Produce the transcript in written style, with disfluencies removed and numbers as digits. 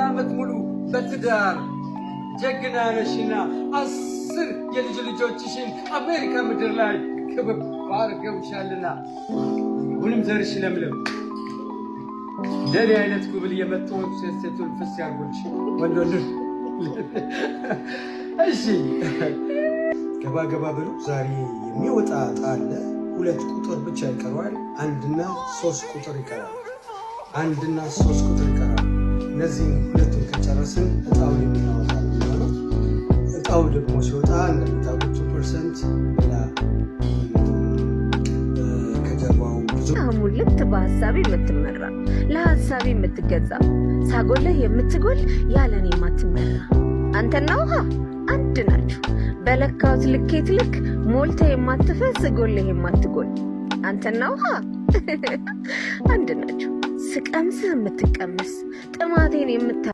ዓመት ሙሉ በትዳር ጀግና ነሽና 10 የልጅ ልጆችሽን አሜሪካ ምድር ላይ ክብብ አድርገውሻልና ሁሉም ዘርሽ ለምለም ለኔ አይነት ጉብል የመጡ ሴቱን ፍስ ያርጎች ወንዶንዱ እሺ ገባ ብሉ። ዛሬ የሚወጣ ጣለ 2 ቁጥር ብቻ ይቀራል። 1 እና 3 ቁጥር ይቀራል። 1 እና 3 ቁጥር ይቀራል። እነዚህን ሁለቱን ከጨረስን እጣውን የምናወጣው ነው። እጣው ደግሞ ሲወጣ እንደምታውቁት 2% ሌላ ከጀርባው ብዙ ሙልት በሐሳቤ የምትመራ ለሐሳቤ የምትገዛ ሳጎልህ የምትጎል ያለኔ የማትመራ አንተና ውሃ አንድ ናችሁ። በለካውት ልኬት ልክ ሞልተ የማትፈስ ጎልህ የማትጎል አንተና ውሃ አንድ ናችሁ። ስቀምስህ የምትቀምስ ጥማቴን